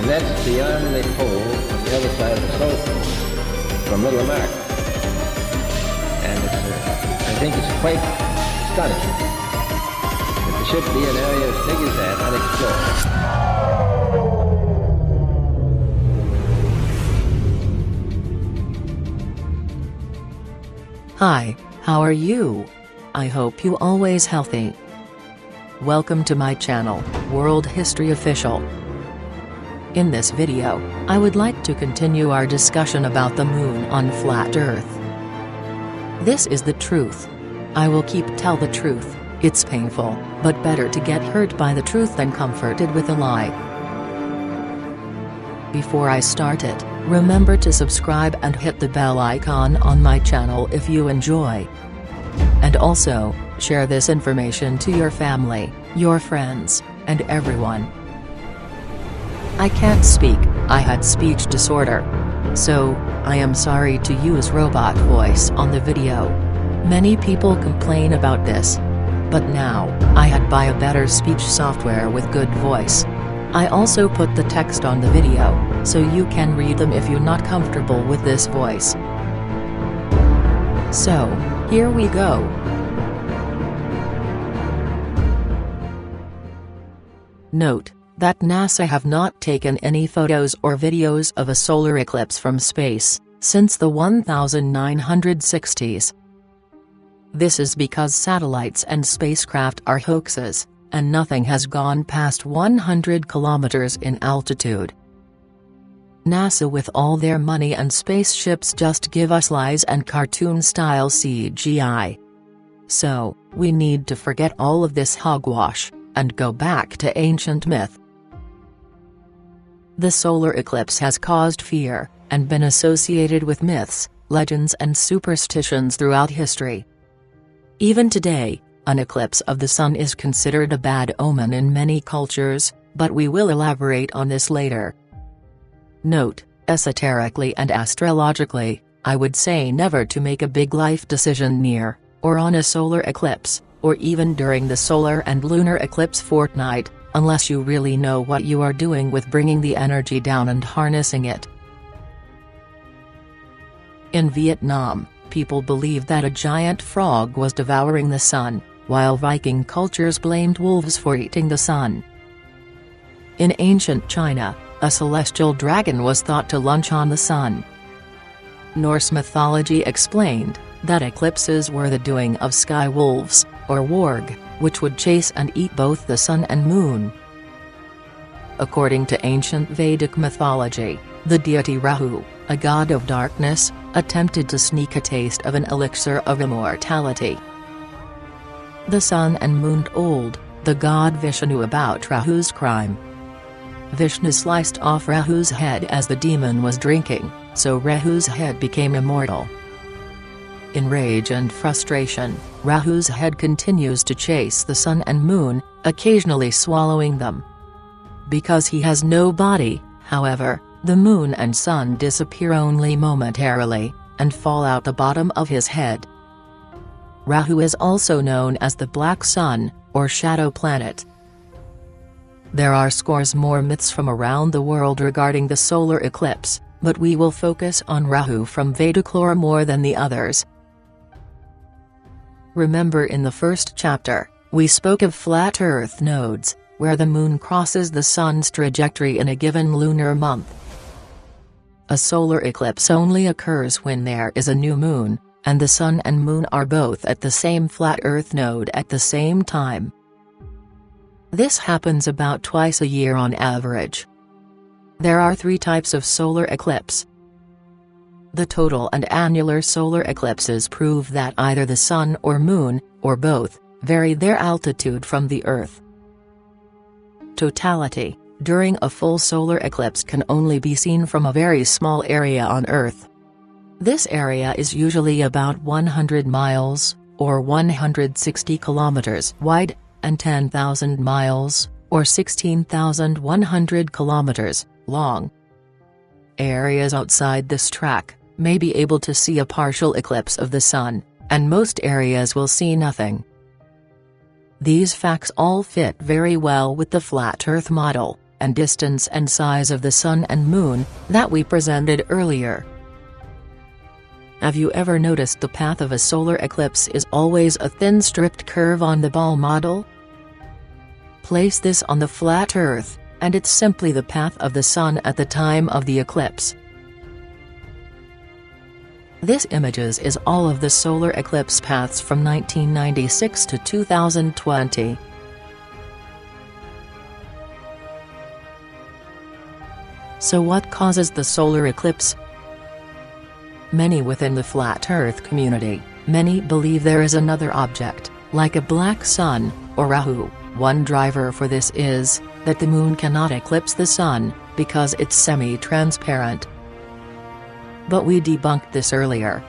that's the only pole on the other side of the South Pole from Little Mark. And I think it's quite astonishing that there should be an area as big as that unexplored. Hi, how are you? I hope you always healthy. Welcome to my channel, World History Official. In this video, I would like to continue our discussion about the moon on flat Earth. This is the truth. I will tell the truth. It's painful, but better to get hurt by the truth than comforted with a lie. Before I start it, remember to subscribe and hit the bell icon on my channel if you enjoy. And also, share this information to your family, your friends, and everyone. I can't speak, I had speech disorder. So, I am sorry to use robot voice on the video. Many people complain about this. But now, I had buy a better speech software with good voice. I also put the text on the video, so you can read them if you're not comfortable with this voice. So, here we go. Note that NASA have not taken any photos or videos of a solar eclipse from space since the 1960s. This is because satellites and spacecraft are hoaxes, and nothing has gone past 100 kilometers in altitude. NASA with all their money and spaceships just give us lies and cartoon-style CGI. So, we need to forget all of this hogwash, and go back to ancient myth. The solar eclipse has caused fear, and been associated with myths, legends and superstitions throughout history. Even today, an eclipse of the sun is considered a bad omen in many cultures, but we will elaborate on this later. Note, esoterically and astrologically, I would say never to make a big life decision near, or on a solar eclipse, or even during the solar and lunar eclipse fortnight, unless you really know what you are doing with bringing the energy down and harnessing it. In Vietnam, people believed that a giant frog was devouring the sun, while Viking cultures blamed wolves for eating the sun. In ancient China, a celestial dragon was thought to lunch on the sun. Norse mythology explained that eclipses were the doing of sky wolves, or warg, which would chase and eat both the sun and moon. According to ancient Vedic mythology, the deity Rahu, a god of darkness, attempted to sneak a taste of an elixir of immortality. The sun and moon told the god Vishnu about Rahu's crime. Vishnu sliced off Rahu's head as the demon was drinking, so Rahu's head became immortal. In rage and frustration, Rahu's head continues to chase the sun and moon, occasionally swallowing them. Because he has no body, however, the moon and sun disappear only momentarily, and fall out the bottom of his head. Rahu is also known as the Black Sun, or Shadow Planet. There are scores more myths from around the world regarding the solar eclipse, but we will focus on Rahu from Vedic lore more than the others. Remember in the first chapter, we spoke of flat Earth nodes, where the moon crosses the sun's trajectory in a given lunar month. A solar eclipse only occurs when there is a new moon, and the sun and moon are both at the same flat Earth node at the same time. This happens about twice a year on average. There are 3 types of solar eclipse. The total and annular solar eclipses prove that either the sun or moon, or both, vary their altitude from the Earth. Totality, during a full solar eclipse, can only be seen from a very small area on Earth. This area is usually about 100 miles, or 160 kilometers wide, and 10,000 miles, or 16,100 kilometers, long. Areas outside this track may be able to see a partial eclipse of the sun, and most areas will see nothing. These facts all fit very well with the flat Earth model, and distance and size of the Sun and Moon, that we presented earlier. Have you ever noticed the path of a solar eclipse is always a thin stripped curve on the ball model? Place this on the flat Earth, and it's simply the path of the Sun at the time of the eclipse. This images is all of the solar eclipse paths from 1996 to 2020. So what causes the solar eclipse? Many within the flat Earth community, many believe there is another object, like a black sun, or Rahu. One driver for this is, that the Moon cannot eclipse the Sun, because it's semi-transparent. But we debunked this earlier.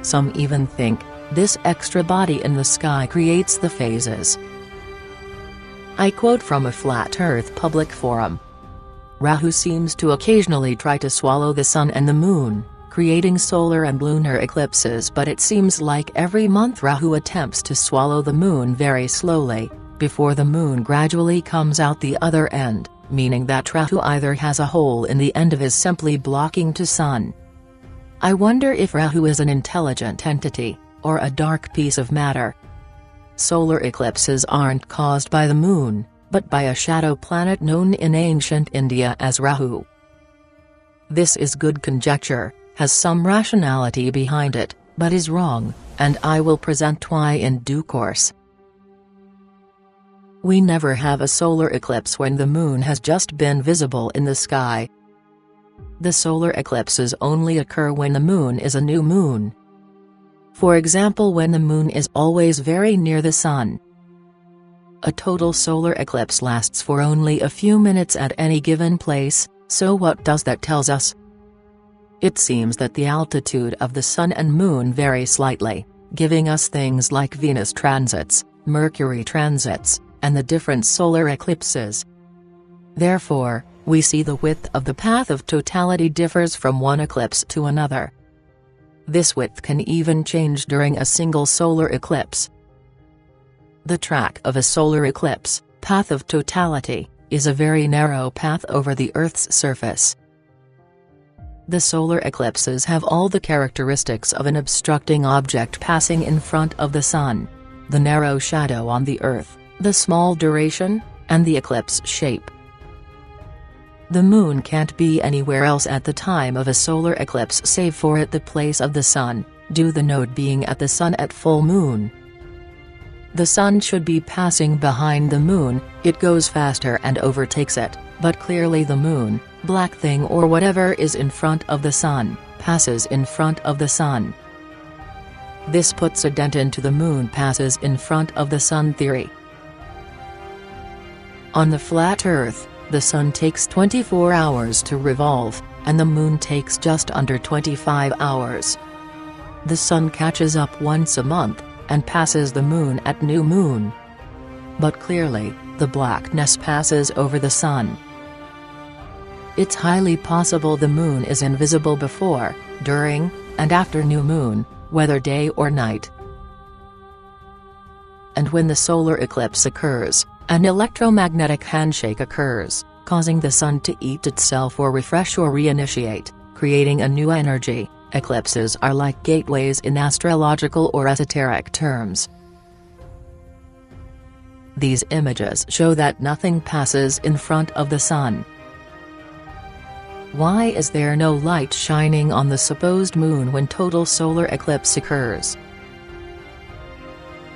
Some even think, this extra body in the sky creates the phases. I quote from a Flat Earth public forum. Rahu seems to occasionally try to swallow the Sun and the Moon, creating solar and lunar eclipses, but it seems like every month Rahu attempts to swallow the Moon very slowly, before the Moon gradually comes out the other end, meaning that Rahu either has a hole in the end of is simply blocking to Sun. I wonder if Rahu is an intelligent entity, or a dark piece of matter. Solar eclipses aren't caused by the Moon, but by a shadow planet known in ancient India as Rahu. This is good conjecture, has some rationality behind it, but is wrong, and I will present why in due course. We never have a solar eclipse when the Moon has just been visible in the sky. The solar eclipses only occur when the Moon is a new moon. For example, when the Moon is always very near the Sun. A total solar eclipse lasts for only a few minutes at any given place, so what does that tell us? It seems that the altitude of the Sun and Moon vary slightly, giving us things like Venus transits, Mercury transits, and the different solar eclipses. Therefore, we see the width of the path of totality differs from one eclipse to another. This width can even change during a single solar eclipse. The track of a solar eclipse, path of totality, is a very narrow path over the Earth's surface. The solar eclipses have all the characteristics of an obstructing object passing in front of the Sun: the narrow shadow on the Earth, the small duration, and the eclipse shape. The Moon can't be anywhere else at the time of a solar eclipse save for at the place of the Sun, due the node being at the Sun at full moon. The Sun should be passing behind the Moon, it goes faster and overtakes it, but clearly the Moon, black thing or whatever is in front of the Sun, passes in front of the Sun. This puts a dent into the Moon passes in front of the Sun theory. On the flat Earth, the Sun takes 24 hours to revolve, and the Moon takes just under 25 hours. The Sun catches up once a month, and passes the Moon at new moon. But clearly, the blackness passes over the Sun. It's highly possible the Moon is invisible before, during, and after new moon, whether day or night. And when the solar eclipse occurs, an electromagnetic handshake occurs, causing the Sun to eat itself or refresh or reinitiate, creating a new energy. Eclipses are like gateways in astrological or esoteric terms. These images show that nothing passes in front of the Sun. Why is there no light shining on the supposed Moon when total solar eclipse occurs?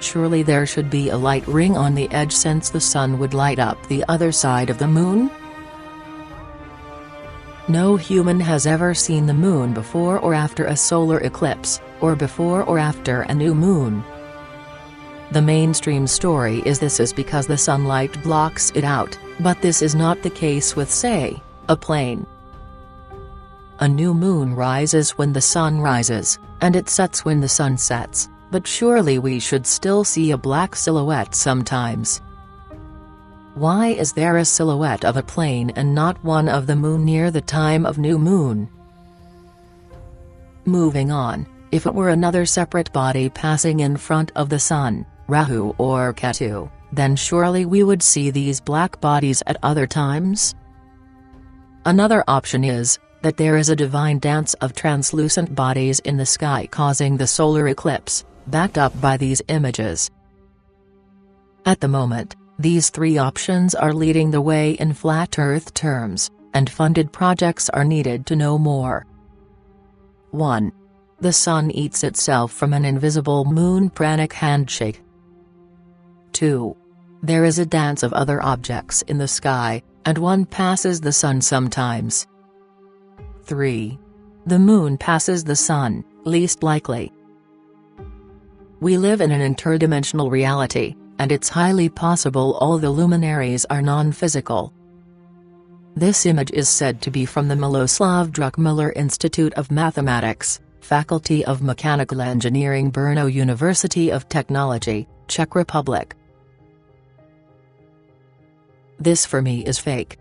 Surely there should be a light ring on the edge, since the Sun would light up the other side of the Moon? No human has ever seen the Moon before or after a solar eclipse, or before or after a new moon. The mainstream story is this is because the sunlight blocks it out, but this is not the case with, say, a plane. A new moon rises when the Sun rises, and it sets when the Sun sets, but surely we should still see a black silhouette sometimes. Why is there a silhouette of a plane and not one of the Moon near the time of new moon? Moving on, if it were another separate body passing in front of the Sun, Rahu or Ketu, then surely we would see these black bodies at other times? Another option is that there is a divine dance of translucent bodies in the sky causing the solar eclipse, backed up by these images. At the moment, these three options are leading the way in flat Earth terms, and funded projects are needed to know more. 1. The sun eats itself from an invisible moon pranic handshake. 2. There is a dance of other objects in the sky, and one passes the sun sometimes. 3. The moon passes the sun, least likely. We live in an interdimensional reality, and it's highly possible all the luminaries are non-physical. This image is said to be from the Miloslav Druckmiller Institute of Mathematics, Faculty of Mechanical Engineering, Brno University of Technology, Czech Republic. This for me is fake.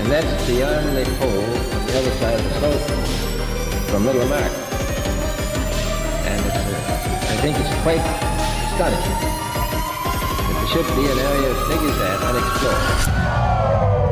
And that's the only pole on the other side of the slope from Little Mark. And I think it's quite astonishing that there should be an area of figures that unexplored.